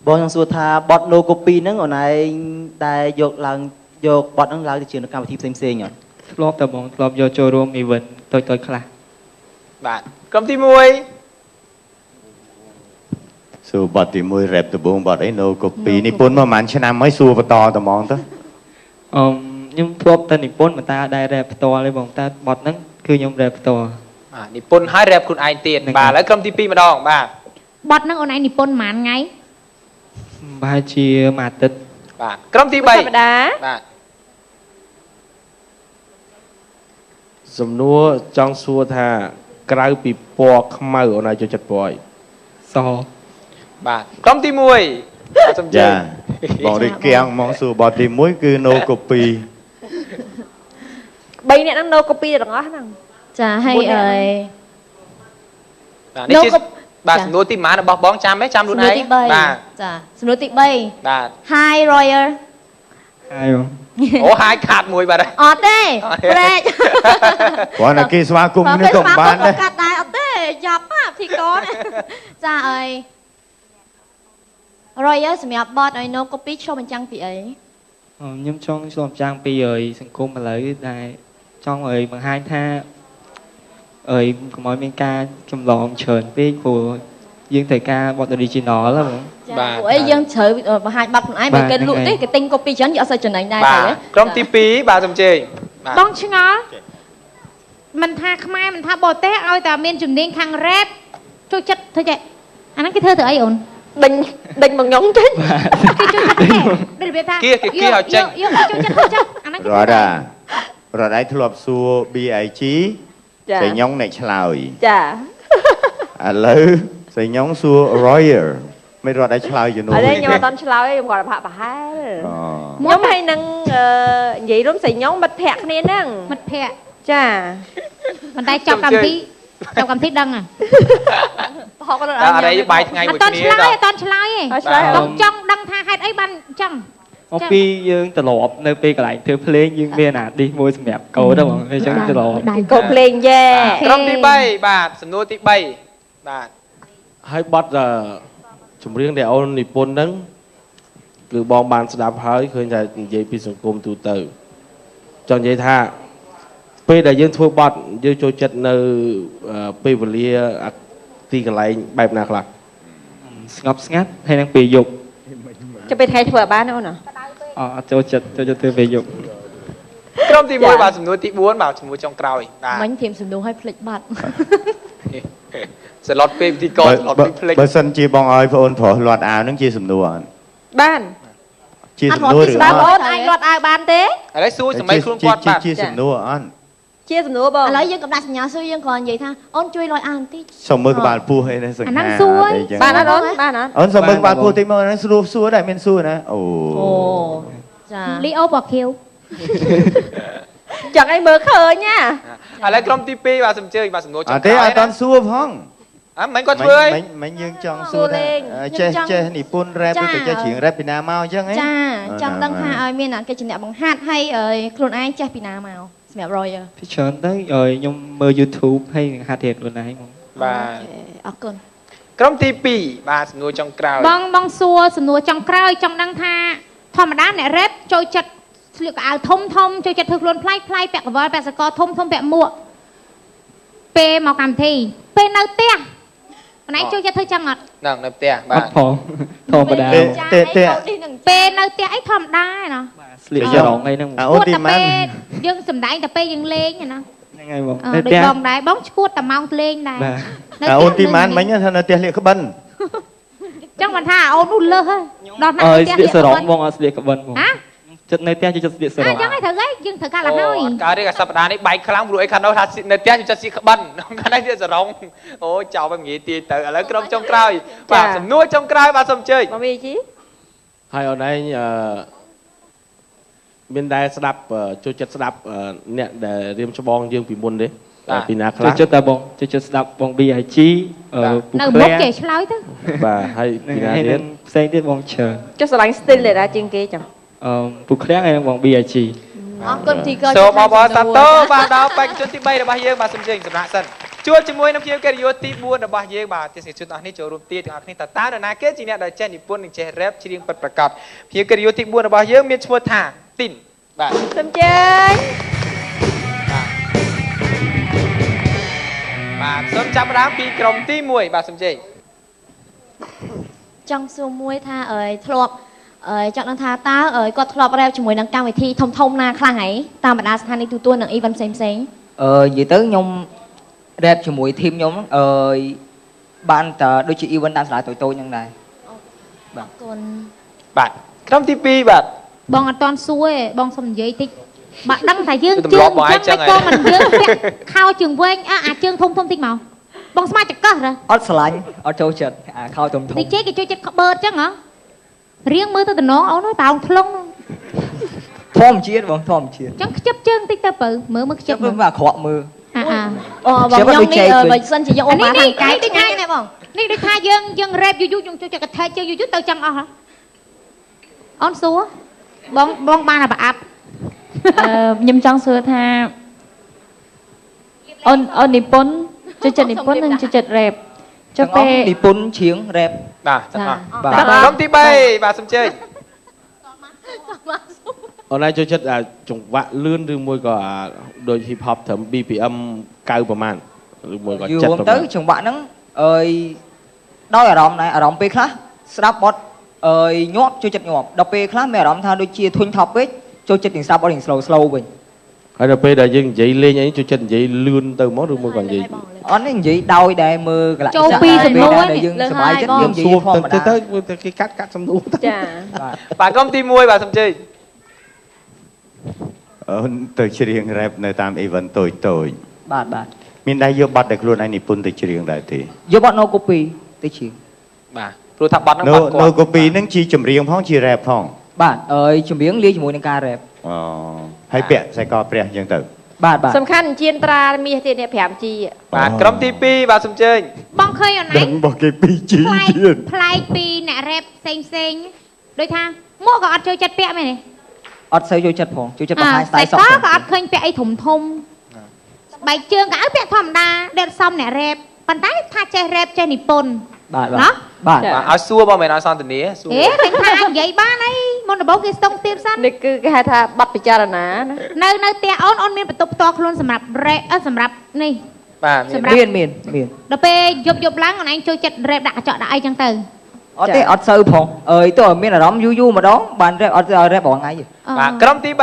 បងចង់សួរថាបទ No Copy ហ្នឹងអូនឯងដែលយកបទហ្នឹងឡើងទៅជានៅកម្មវិធីផ្សេងៗអត់ ធ្លាប់តែបងធ្លាប់យកចូលរួម event តូចៗខ្លះ បាទក្រុមទី1 សួរបទទី1 rap ដំបូងបទអី No Copy និពន្ធមកប្រហែលឆ្នាំហើយសួរបន្តតែហ្មងទៅ ខ្ញុំធ្លាប់តែនិពន្ធមិនតាដែរ rap ផ្ទាល់ទេបងតែបទហ្នឹងគឺខ្ញុំ rap ផ្ទាល់ និពន្ធឲ្យ rap ខ្លួនឯងទៀតបាទឥឡូវក្រុមទី2ម្ដងបាទ បទហ្នឹងអូនឯងនិពន្ធប្រហែលថ្ងៃ ប្រហែលជាមួយអាទិត្យ បាទក្រុមទី3 ធម្មតា បាទ សំណួរចង់សួរថាក្រៅពីពណ៌ខ្មៅអូនអាចចូលចិត្តពណ៌អី ស បាទក្រុមទី1បាទសំជើ ចា ញ បងរីកៀងមកសួរបទទី1គឺ no copy 3នាក់ហ្នឹង no copy ទាំងអស់ហ្នឹង ចាហើយអើយ បាទនេះជាបាទសំណួរទីម៉ានរបស់បងចាំទេចាំខ្លួន សំណួ ឯ រទី ង 3 បាទ ចាសំណួរទី បាទ 3 Hi Royer ហើយបង អូហាយខាតមួយបាទ អត់ទេប្រែក គ្រាន់តែគេស្វាគមន៍គ្នាក៏មិនបានដែរ កាត់ដែរអត់ទេយ៉ាប់ណាធីកនចាអើយ Royer សម្រាប់បតឲ្យ no copy ឆ្លុះបញ្ចាំងពីអី ខ្ញុំចង់ឆ្លងចាំងពីសង្គមឥឡូវដែលចង់ឲ្យបង្ហាញថាកុំឲ្យមានការចម្លងច្រើនពេកព្រោះយើងត្រូវការបទ original ហ្នឹងបង ចាព្រោះអីយើងត្រូវបង្ហាញបတ်ខ្លួនឯងបើគេលក់ទេគេទិញ copy ច្រើនយកអត់សូវចំណេញដែរ បាទ ទៅ ក្រុមទី2បាទសំជើញបាទ បងឆ្ងល់មិនថាខ្មែរមិនថាបរទេសឲ្យតែមានជំនាញខាង rap ចូលចិត្តធ្វើចេះអាហ្នឹងគេធ្វើទៅអីអូន ដេញមកញ៉ុងចេញ គេចូលចិត្តទេដូចរបៀបថា គេឲ្យចេញ យកចូលចិត្តធ្វើចេះអាហ្នឹងគេ រត់ឯងធ្លាប់សួរ BIG ចា ស្រីញងអ្នកឆ្លើយ ចា ឥឡូវស្រីញងសួរ Royer មិនរត់ឯងឆ្លើយជំនួស អត់ទេខ្ញុំអត់តន់ឆ្លើយខ្ញុំគាត់ប្រហែល អូ ខ្ញុំហើយនឹងនិយាយរួមស្រីញងមិត្តភក្តិគ្នាហ្នឹង មិត្តភ័ក្តិ ចា មិនតែចាប់កម្មវិធីចាប់កម្មវិធីដឹងហ៎ បោកដល់ អត់អីបាយថ្ងៃ អ មួយ ត់តន់ គ្នា ឆ្លើយ ដល់ អត់តន់ឆ្លើយទេ អត់ឆ្លើយ បងចង់ដឹងថាហេតុអីបានចឹង មកពីយើងត្រឡប់នៅពេលកន្លែងធ្វើភ្លេងយើងមានអាឌីសមួយសម្រាប់កូនហ្នឹងបងអញ្ចឹងត្រឡប់ កូនភ្លេងយ៉ែ ក្រុមទី3បាទសំណួរទី3បាទ ហើយបទចម្រៀងដែលអូននិពន្ធហ្នឹងគឺបងបានស្ដាប់ហើយឃើញថានិយាយពីសង្គមទូទៅចង់និយាយថាពេលដែលយើងធ្វើបទយើងចូលចិត្តនៅពេលវេលាទីកន្លែងបែបណាខ្លះ ស្ងប់ស្ងាត់ហើយនឹងពេលយប់ ចាំពេលថ្ងៃធ្វើឲ្យបានអូនណា អត់ចូលចិត្តធ្វើពេលយប់ ក្រុមទី1បាទសំណួរទី4បាទសំណួរចុងក្រោយបាទ មិញព្រាមសំណួរឲ្យភ្លេចបាត់ ស្លុតពេលពិធីករស្លុតពេលភ្លេច បើសិនជាបងឲ្យបងអូនប្រុសលាត់អាវហ្នឹងជាសំណួរអត់ បាន ជាសំណួរឬ តើ អ បង ត់ អាចលាត់អាវបានទេ ឥឡូវសួរសម័យខ្លួនគាត់បាទ ជាសំណួរអត់ ជាសំណួរបង ឥឡូវយើងកំដៅសញ្ញាសួរយើងគ្រាន់និយាយថាអូនជួយលុយអានបន្តិច សុំមើលក្បាលពោះអីណាសង្ហា អាហ្នឹងសួរ អីចឹង បានអត់អូនបានអត់ អូនសុំមើលក្បាលពោះតិចមកអាហ្នឹងសួរដែរមានសួរណាអូ អូចា លីអូបខៀវ ចង់ឲ្យមើលឃើញណា ឥឡូវក្រុមទី2បាទសំជើញបាទសំណួរចុ អ ង ត់ទេ ក្រោយ អត់តាន់សួរផង មិនគាត់ធ្វើអី មិញយើងចង់សួរថាចេះនិពន្ធ rap ឬក៏ចេះច្រៀង rap ពីណាមកអញ្ចឹងហ៎ ចាចង់ដឹងថាឲ្យមានអាកិច្ចអ្នកបង្ហាត់ហើយខ្លួនឯងចេះពីណាមកសម្រាប់ Royer ពីច្រើនទៅខ្ញុំមើល YouTube ហើយនឹងហាត់រៀនខ្លួនឯងហ្មង បាទ អរគុណ ក្រុមទី2បាទសំណួរចុងក្រោយ បងសួរសំណួរចុងក្រោយចង់ដឹងថាធម្មតាអ្នក rap ចូលចិត្តស្លៀកកៅអៅធំចូលចិត្តធ្វើខ្លួនប្លែកពាក់កង្វល់ពាក់សកលធំពាក់មួកពេលមកកម្មវិធីពេលនៅផ្ទះម្នាក់ចូលចិត្តធ្វើចឹងអត់ ហ្នឹងនៅផ្ទះ អ បាទ ត់ផងធម្មតា ទេ ពេលនៅផ្ទះអីធម្មតាឯណោះ ស្លៀកចរងអីហ្នឹង អូនទីម៉ាន យើងសំដែងតែពេលយើងលេងឯណោះ ហ្នឹងហើយបង ដូចបងដែរបងឈួតតែម៉ោងលេងដែរ បាទ អូនទីម៉ានមិញថានៅផ្ទះលាកក្បិន ចឹងមិនថាអូននោះលើសហើយដល់ណា អើយ ផ្ទះ ស្លៀកសរងបងអត់ស្លៀកក្បិនបង ហ៎ ចិត្តនៅផ្ទះជួយចិត្តស្លៀកសរ អ ង ញ្ចឹងឯងត្រូវហើយយើងត្រូវការឡើងហើយ អត់កើតទេកាលសប្តាហ៍នេះបែកខ្លាំងព្រោះអីខាងនោះថានៅផ្ទះជួយចិត្តស៊ីក្បិនខាងនេះទៀតសរងអូចោលទៅងាយទាយទៅឥឡូវក្រុមចុងក្រោយបាទសំណួរចុងក្រោយបាទសូមអញ្ជើញ បងវីជី ហើយអូនឯងមានដែរស្ដាប់ចូលចិត្តស្ដាប់អ្នកដែលរៀមច្បងយើងពីមុនទេពីណាខ្លះ ជួយចិត្តតែបងជួយចិត្តស្ដាប់បង BIG ពូ នៅ ក្ មុ លា ខគេឆ្លើយទៅ បាទហើយពីណា ហើយ ទៀត នឹងផ្សេងទៀតបងច្រើន ចុះស្រឡាញ់ style ដែរជាងគេចឹង ពូក្លាហើយនឹងបង BIG អរគុណទីក សូមអបអរសាទរបាទដល់បេក្ខជនទី3របស់យើងបាទសូមអញ្ជើញសម្រាប់សិនជួបជាមួយនឹងភ្ញៀវកិត្តិយសទី4របស់យើងបាទទស្សនិកជនទាំងអស់នេះចូលរួមទាយទាំងអស់គ្នាតើតើនរណាគេជាអ្នកដែលចេះនិពន្ធនិងចេះ rap ច្រៀងពិតប្រាកដភ្ញៀវកិត្តិយសទី4របស់យើងមានឈ្មោះថាទីនបាទ សូមអញ្ជើញ បាទសូមចាប់ផ្ដើមពីក្រុមទី1បាទសូមជ័យ ចង់សួរមួយថាធ្លាប់ចង់ដឹងថាតើគាត់ធ្លាប់រ៉េបជាមួយនឹងកម្មវិធីធំណាខ្លះហើយតាមបណ្ដាស្ថានីយ៍ទូទួលនិងអីវ៉ាន់ផ្សេង និយាយទៅខ្ញុំរ៉េបជាមួយធីមខ្ញុំបានតែដូចជា event តាមសាលាតូចៗហ្នឹងដែរ អរគុណ បាទក្រុមទី2បាទ បងអត់តន់សួរទេបងសុំនិយាយតិច Bạn đăng thải dương chương chẳng mấy con mình dương khao trường quên à chương thông thông tin màu bông smart chặt cơ rồi អត់ស្រឡាញ់អត់ចូលចិត្តអាខោធំធំ đi chơi cái chơi chết bơ chứ hả riêng mưa tôi tình nó áo nói tao không ធម្មជាតិបងធម្មជាតិ chẳng chấp chương tích ta bự mưa mất ជិះ chấp មើលអាក្រក់មើល បងខ្ញុំនេះបើសិនជាយកអូម៉ាខាងកាយឆ្ងាញ់ណាបង នេះដូចថាយើង rap យូរខ្ញុំចូលចិត្តកថាជើងយូរទៅចឹងអស់ហ៎អូនសួរបងបានតែប្រអាប់ ខ្ញុំចង់សួរថាអូននិពន្ធចូលចិត្តនិពន្ធនិងចូលចិត្ត rap ចុះពេល និពន្ធច្រៀង rap បាទទាំងអស់ បាទ ក្រុមទី3បាទសូមជើញ អូនឯងចូលចិត្តចង្វាក់លឿនឬមួយក៏ដូច hip hop ត្រឹម BPM 9ប្រហែលឬមួយក៏ យូរ 7ប្រ ទៅ ហែល ចង្វាក់ហ្នឹងអើយដោយអារម្មណ៍ដែរអារម្មណ៍ពេលខ្លះស្ដាប់បទអើយញាប់ចូលចិត្តញាប់ដល់ពេលខ្លះមានអារម្មណ៍ថាដូចជាធុញថប់ពេកចូលចិត្តនឹងស្ដាប់បទនឹង slow វិញ ហើយដល់ពេលដែលយើងនិយាយលេងអីចូលចិត្តនិយាយលឿនទៅមកឬមួយក៏និយាយ អត់នេះនិយាយដោយដែរមើលកន្លះ ចូលពីសំណួរនេះ យើងសប្បាយចិត្តយើងនិយាយធម្មតា ទៅគេកាត់សំណួរទៅ ចា បាទក្រុមទី1បាទសូមជើញ អូនទៅច្រៀង rap នៅតាម event តូច បាទបាទ មានដែរយកបទដែលខ្លួនឯងនិពន្ធទៅច្រៀងដែរទេ យកបទ no copy ទៅច្រៀង បាទព្រោះថាបទហ្នឹង នៅ បទគាត់ នៅ copy ហ្នឹងជាចម្រៀងផងជា rap ផង បាទអើយចម្រៀងលាយជាមួយនឹងការ rap អូហើយពាក់ខ្សែកព្រះអញ្ចឹងទៅ បាទបាទ សំខាន់ជាត្រាមាសទៀតនេះ 5G បាទក្រុមទី2បាទសូមជើញ បងឃើញអូនឯ ដឹង ង របស់គេ 2G ទៀត ប្លែកពីអ្នក rap ផ្សេងដូចថាមកក៏អត់ចូលចិត្តពាក់មែនទេ អត់សូវចូលចិត្តផងចូលចិត្តបង្ហាញ ស្បែ style ក ស ក ក់ ក៏អត់ឃើញពាក់អីធំស្បែកជើងក៏ឲ្យពាក់ធម្មតាដែលសមអ្នក rap ប៉ុន្តែថាចេះ rap ចេះនិពន្ធ បាទ ណោះ បាទ បាទឲ្យសួរបងមិនឲ្យសន្ទនាសួរ ហេឃើញថានិយាយបានអីមុនដំបូងគេស្ទង់ទៀតសិន នេះគឺគេហៅថាប័ណ្ណពិចារណាណា នៅផ្ទះអូនមានបន្ទប់ផ្ទាល់ខ្លួនសម្រាប់ rap សម្រាប់នេះ បាទ សម្រាប់ មាន ដល់ពេលយប់ឡើងអូនឯងចូលចិត្ត rap ដាក់កញ្ចក់ដាក់អីចឹងទៅ អត់ទេអត់សូវផងអើយទៅឲ្យមានអារម្មណ៍យូរម្ដងបាន rap អត់ឲ្យ rap រាល់ថ្ងៃទេ បាទក្រុមទី3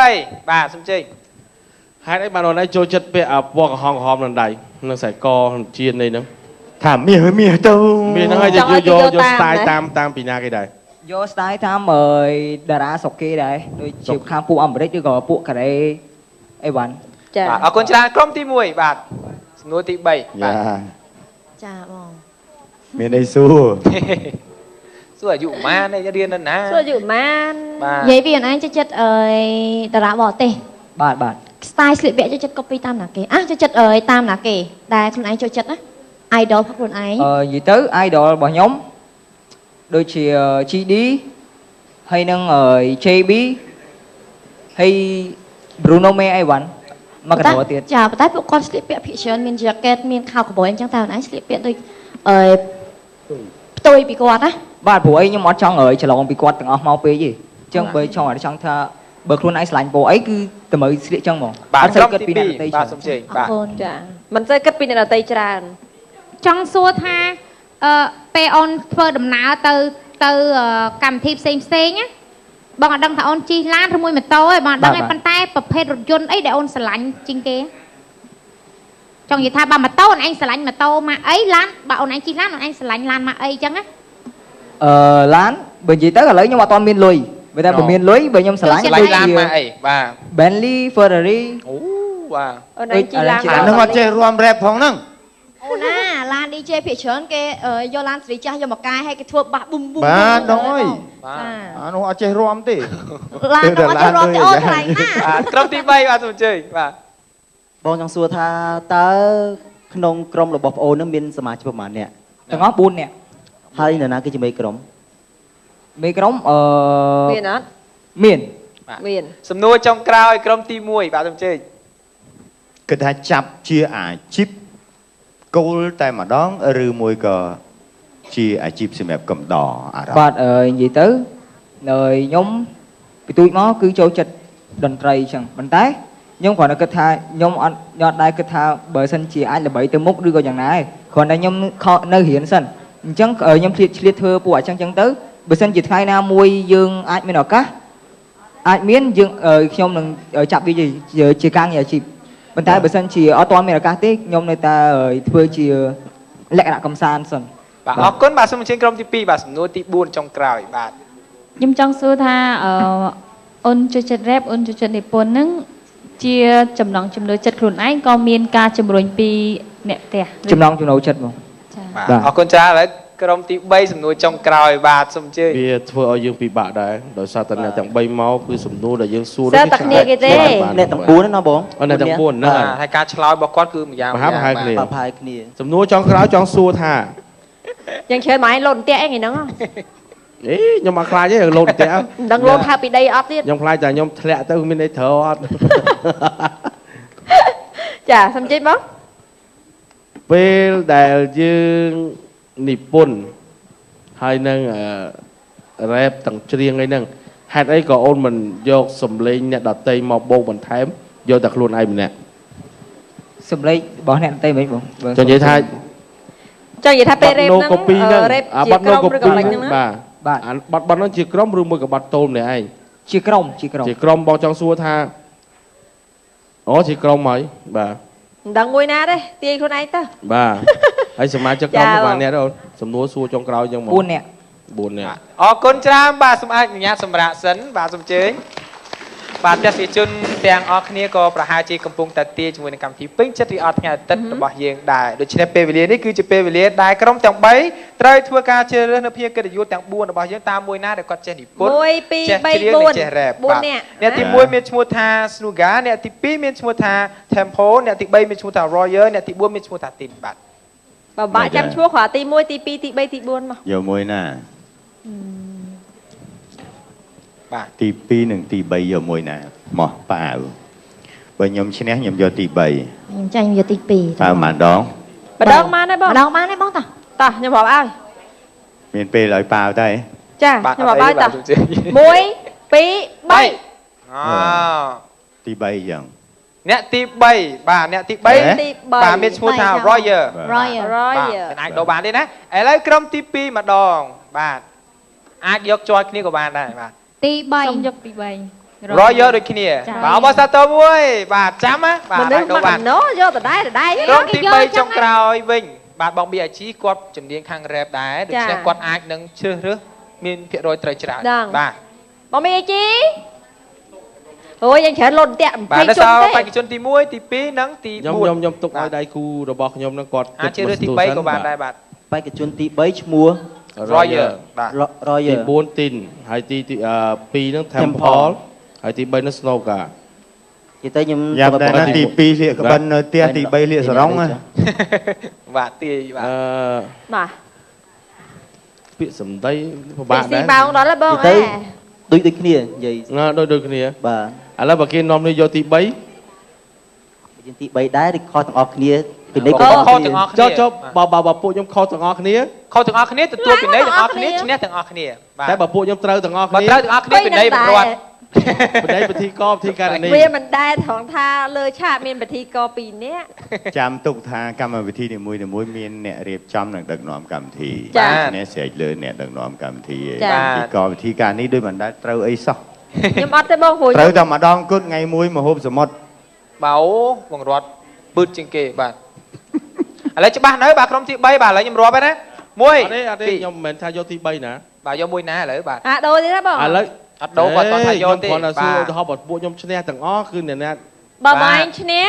បាទសូមជើញ ហេតុអីបានអូនឯងចូលចិត្តពាក់ពណ៌ក្រហមនឹងដៃនឹងខ្សែកជាននេះហ្នឹង ថាមាសទៅ មានហ្នឹងហើយយក style តាមពីណាគេដែរ យក style តាមអើយតារាស្រុកគេដែរដូចជាខាងពួកអាមេរិកឬក៏ពួកកូរ៉េអីវ៉ាន់ ចា បាទអរគុណច្រើនក្រុមទី1បាទសំណួរទី3បាទ ចាបង មានអីសួរ សួរអាយុប៉ុន្មានរៀននៅណា សួរអាយុប៉ុន្មាន បាទ និយាយពីអូនឯងចូលចិត្តតារាបរទេស បាទ style ស្លៀកពាក់ចូលចិត្ត copy តាមណាគេចូលចិត្តតាមណាគេដែលខ្លួនឯងចូលចិត្តណា idol របស់ខ្លួនឯង និយាយទៅ idol របស់ខ្ញុំដូចជា GD ហើយនឹង JB ហើយ Bruno Mars អីវ៉ាន់មកកណ្ដោទៀត ចាប៉ុន្តែពួកគាត់ស្លៀកពាក់ភាគច្រើនមាន jacket មានខោកបយអញ្ចឹងតែអូនឯងស្លៀកពាក់ដូចផ្ទុយពីគាត់ណា បាទព្រោះអីខ្ញុំអត់ចង់ច្រឡំពីគាត់ទាំងអស់មកពេកទេអញ្ចឹងបើចង់ថាបើខ្លួនឯងឆ្លាញ់ពណ៌អីគឺតម្រូវស្លៀកចឹងហ្មង បាទ អត់សូវ ក្រុម គិត ទី ពីអ្នកដទៃ 2បាទសូមជើញបាទ ចាមិនសូវគិតពីអ្នកដទៃច្រើន ចង់សួរថាពេលអូនធ្វើដំណើរទៅកម្មវិធីផ្សេងណាបងអត់ដឹងថាអូនជិះឡានឬមួយម៉ូតូឯងបងអត់ដឹងឯងប៉ុន្តែប្រភេទរថយន្តអីដែលអូនស្រឡាញ់ជាងគេចង់និយាយថាបើម៉ូតូអូនឯងស្រឡាញ់ម៉ូតូម៉ាកអីឡានបើអូនឯងជិះឡានអូនឯងស្រឡាញ់ឡានម៉ាកអីចឹងណា ឡានបើនិយាយទៅឥឡូវខ្ញុំអត់ទាន់មានលុយបើតែបើមានលុយបើខ្ញុំស្រឡាញ់ ឆ្លៃឡានមកអីបាទ Bentley Ferrari អូបាទ អូនឯងជិះឡាន អាហ្នឹងអត់ចេះរួម rap ផងហ្នឹង អូណាឡាន DJ ភាគច្រើនគេយកឡានសេរីចាស់យកមកកាយឲ្យគេធ្វើបាក់ប៊ុំប៊ុំ បាទដល់ហើយ បាទ អានោះអត់ចេះរួមទេ ឡាននោះអត់ចេះរត់ទេអូនខ្លាំងណាស់ បាទក្រុមទី3បាទសូមជើញបាទ បងចង់សួរថាតើក្នុងក្រុមរបស់ប្អូននឹងមានសមាជិកប្រហែលអ្នក ទាំងអស់4នាក់ ហើយនរណាគេជាមេក្រុម មេក្រុមមានអត់ មាន មាន សំណួរចុងក្រោយក្រុមទី1បាទសូមជើញ គិតថាចាប់ជាអាជីពគោលតែម្ដងឬមួយក៏ជាអាជីពសម្រាប់កំដរអារម្មណ៍ បាទនិយាយទៅខ្ញុំពីទូចមកគឺចូលចិត្តតន្ត្រីអញ្ចឹងប៉ុន្តែខ្ញុំគ្រាន់តែគិតថាខ្ញុំអត់ដែរគិតថាបើសិនជាអាចល្បីទៅមុខឬក៏យ៉ាងណាឯងគ្រាន់តែខ្ញុំនៅរៀនសិនអញ្ចឹងខ្ញុំឆ្លៀតធ្វើពួកអញ្ចឹងទៅបើសិនជាថ្ងៃណាមួយយើងអាចមានឱកាសអាចមានយើងខ្ញុំនឹងចាប់វាជាការងារអាជីពប៉ុន្តែបើសិនជាអត់ទាន់មានឱកាសទេខ្ញុំនៅតែធ្វើជាលក្ខណៈកំសាន្តសិន បាទអរគុណបាទសូមអញ្ជើញក្រុមទី2បាទសំណួរទី4ចុងក្រោយបាទ ខ្ញុំចង់សួរថាអូនចូលចិត្ត rap អូនចូលចិត្តនិពន្ធហ្នឹង ជាចំណងចំណូលចិត្តខ្លួនឯងក៏មានការជំរុញពីអ្នកផ្ទះ ចំណងចំណូលចិត្តបង បាទអរគុណច្រើនឥឡូវក្រុមទី3សំណួរចុងក្រោយបាទសូមអញ្ជើញ វាធ្វើឲ្យយើងពិបាកដែរដោយសារតែអ្នកទាំង3មកគឺសំណួរដែលយើងសួរ សើតែគ្នាគេទេ អ្នកទាំង4ណាបង អ្នកទាំង4ហ្នឹងហើយ ហើយការឆ្លើយរបស់គាត់គឺម្យ៉ាង ប្រហែលគ្នា ប្រហែលគ្នា សំណួរចុងក្រោយចង់សួរថា យ៉ាងច្រើនម៉ែលោតផ្ទះអីថ្ងៃហ្នឹង អេខ្ញុំអត់ខ្លាចទេលោតផ្ទះ មិនដឹងលោតថាពីដីអត់ទៀត ខ្ញុំខ្លាចតែខ្ញុំធ្លាក់ទៅមានអីត្រូវអត់ ចាសំជិញបង ពេលដែលយើងនិពន្ធហើយនឹងរ៉េបទាំងច្រៀងអីហ្នឹងហេតុអីក៏អូនមិនយកសំឡេងអ្នកដតីមកបូកបន្ថែមយកតែខ្លួនឯងម្នាក់ សម្លេងរបស់អ្នកដទៃមិនបង ចង់និយាយថា ចង់និយាយថាពេលរ៉េបហ្នឹង កូពីហ្នឹង រ៉េប អា ជា បាត់ ក្រុ នោះ ម កូ ឬ ពី ក៏មិន ហ្នឹង ហ្នឹង បាទ បាទ អាបាត់ហ្នឹងជាក្រុមឬមួយក៏បាត់តូលម្នាក់ឯង ជាក្រុមជាក្រុម ជាក្រុមបងចង់សួរថាអូជាក្រុមហើយបាទ មិនដឹងមួយណាទេទាញខ្លួនឯងទៅ បាទហើយសមាជិកក្រុម ចា៎ បានអ្នកទេអូនសំណួរសួរចុងក្រោយចឹងមក 4នាក់ 4នាក់ អរគុណច្រើនបាទសូមអនុញ្ញាតសម្រាប់សិនបាទសូមអញ្ជើញបាទទស្សនិកជនទាំងអស់គ្នាក៏ប្រហែលជាកំពុងតែទាជាមួយនឹងកម្មវិធីពេញចិត្តរីអត់ថ្ងៃអាទិត្យរបស់យើងដែរដូច្នេះពេលវេលានេះគឺជាពេលវេលាដែលក្រុមទាំង3ត្រូវធ្វើការជ្រើសរើសនៅភ្ញៀវកិត្តិយសទាំង4របស់យើងតាមមួយណាដែលគាត់ចេះនិពន្ធ 1 2 ចេះ 3 ច្រៀងនិងចេះរ៉េប 4នាក់ អ្នកទី1មានឈ្មោះថា Snuga អ្នកទី2មានឈ្មោះថា Tempo អ្នកទី3មានឈ្មោះថា Royer អ្នកទី4មានឈ្មោះថា Tin បាទ បើបាក់ចាំឈ្មោះគ្រាន់ទី1ទី2ទី3ទី4មក យកមួយណា បាទ ទី2និងទី3យកមួយណាមកប៉ាវបើខ្ញុំឈ្នះខ្ញុំយកទី3 ខ្ញុំចាញ់យកទី2 ប៉ាវម្ដង ម្ដងបានហើយបង ម្ដងបានទេបងតា តោះខ្ញុំរាប់ឲ្យ មានពេលឲ្យប៉ាវតែ ចា បាទ ខ្ញុំរាប់ឲ្យតោះ សូមអញ្ជើញ 1 2 3 អូ ទី3យ៉ាង អ្នកទី3បាទអ្នកទី3 ទី បាទមានឈ្មោះថា Royer Royal បាទមិនអាចដូរបានទេណាឥឡូវក្រុមទី2ម្ដងបាទអាចយកជាប់គ្នាក៏បានដែរបាទ ទី3 សូមយកទី3 Royer ដូចគ្នា ចា៎ បាទអបសាទរមួយបាទចាំណាបាទ មនុ អាច ស្ស ដូ ម របាន កណោយកដដែល ក្រុមទី3ចុងក្រោយវិញបាទបង BIG គាត់ជំនាញខាង rap ដែរដូច្នេះគាត់អាចនឹងជ្រើសរើសមានភាគរយត្រូវច្រើនបាទ បងមីអីជីអូយយ៉ាងច្រើនលោតផ្ទះ បាទនៅ 20 សល់ ទេ បេក្ខជនទី1ទី2និងទី4 ខ្ញុំទុកឲ្យដៃគូរបស់ខ្ញុំនឹងគាត់ អាចជ្រើសរើសទី3ក៏បានដែរបាទ បេក្ខជនទី3ឈ្មោះ Royer បាទ ទី Royer 4 Tin ហើយទី2នឹង Temple ហើយទី3នឹង Snowga និយាយទៅខ្ញុំ យ៉ាប់ដែរណាទី2លាកក្បិននៅផ្ទះទី3លាកសរងណា បាទទាយបាទ បាទ ពាក្យសម្ដីពិបាក ស៊ី ដែរ ម៉ោងដល់ហើយបង និយាយទៅដូចគ្នានិយាយ ដូចគ្នា បាទ ឥឡូវបើគេនាំនេះយកទី3 យើងទី3ដែរឬខុសទាំងអស់គ្នាពីនេះ ខុស ក៏ ទាំងអស់គ្នា ចុះបើពួកខ្ញុំខុសទាំងអស់គ្នា ខុសទាំងអស់គ្នាទទួលពីនៃទាំងអស់គ្នាឈ្នះទាំងអស់គ្នាបាទ តែបើពួកខ្ញុំត្រូវទាំងអស់ បើ គ្នា ត្រូវទាំងអស់គ្នាពីនៃបង្រួត បដិពិធីកពិធីការនី វាមិនដែរថងថាលើឆាកមានពិធីក2នាក់ ចាំទុកថាកម្មវិធីនីមួយៗមានអ្នករៀបចំនិងដឹកនាំកម្មវិធី ចា៎ អ្នកស្រែកលើអ្នកដឹកនាំកម្មវិធី ចា៎ ពីកវិធីការនេះដូចមិនដែលត្រូវអីសោះ ខ្ញុំអត់ទេបងព្រោះ ត្រូវតែម្ដងគត់ថ្ងៃមួយមកហូបសមុទ្រ បោបង្រួតពឺតជាងគេបាទឥឡូវច្បាស់នៅបាទក្រុមទី3បាទឥឡូវខ្ញុំរាប់ហើយណា1 អត់ទេខ្ញុំមិនមែនថាយកទី3ណា បាទយកមួយណាឥឡូវបាទ អាដូរទៀតណាបង ឥឡូវ អត់ដូរគាត់ថាយកទេ គាត់ថាសួរ បាទ ឧទាហរណ៍បើពួកខ្ញុំឈ្នះទាំងអស់គឺអ្នកណា បើបងឯងឈ្នះ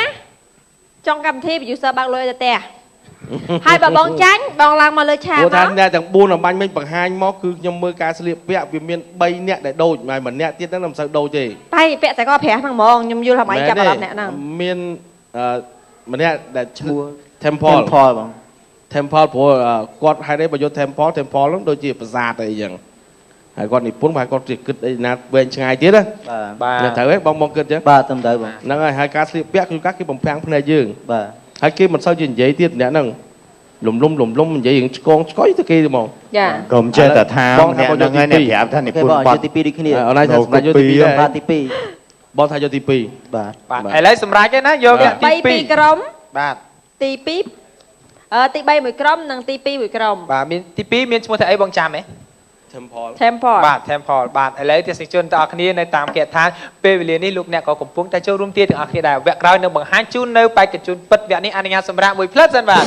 ចុងកម្មវិធី producer បើកលុយទៅផ្ទះហើយបើបងចាញ់បងឡើងមកលើឆាក ព្រោះ ហ្ម ថា ង អ្នកទាំង4អំបញ្ញមិញបង្ហាញមកគឺខ្ញុំមើលការស្លៀកពាក់វាមាន3នាក់ដែលដូចហើយម្នាក់ទៀតហ្នឹងមិនសូវដូចទេ តែពាក់តែក៏ប្រាស់ហ្នឹងហ្មងខ្ញុំយល់ថាបងឯងចាប់អារម្មណ៍អ្នកហ្នឹង មានម្នាក់ដែលឈ្មោះ Temple បង Temple ព្រោះគាត់ហេតុអីបើយក Temple ហ្នឹងដូចជាប្រាសាទអីចឹងហើយគាត់និពន្ធហើយគាត់គិតអីណាវែងឆ្ងាយទៀតណា បាទ ត្រូវទេបងគិតចឹង បាទត្រឹមត្រូវបង ហ្នឹងហើយការស្លៀកពាក់គឺការគេបំភាំងភ្នែកយើង បាទ ហើយគេមិនសូវជានិយាយទៀតអ្នកហ្នឹងលំនិយាយរឿងឆ្កងឆ្កុយទៅគេហ្មង ចា កុំចេះតែថា បង អ្នក ថា ហ្នឹងហើយអ្នកប្រាប់ថានិ គេ ពន្ធ បង ប យក ទ ទី2ដូចគ្នា អនឡាញថាសម្រាប់យកទី2ដែរ បាទទី បងថាយកទី2 2បាទ បាទឥឡូវសម្រាប់ឯណាយកអ្នកទី 3 2 ក្រុម បាទ ទី2ទី3មួយក្រុមនិងទី2មួយក្រុម បាទមានទី2មានឈ្មោះថាអីបងចាំហ៎ Temple Temple បាទ Temple បាទឥឡូវទស្សនិកជនទាំងអស់គ្នានៅតាមគេថាពេលវេលានេះលោកអ្នកក៏កំពុងតែចូលរួមទាទាំងអស់គ្នាដែរវគ្គក្រោយនឹងបង្ហាញជូននៅបេក្ខជនពិតវគ្គនេះអនុញ្ញាតសម្រាប់មួយផ្លិតសិនបាទ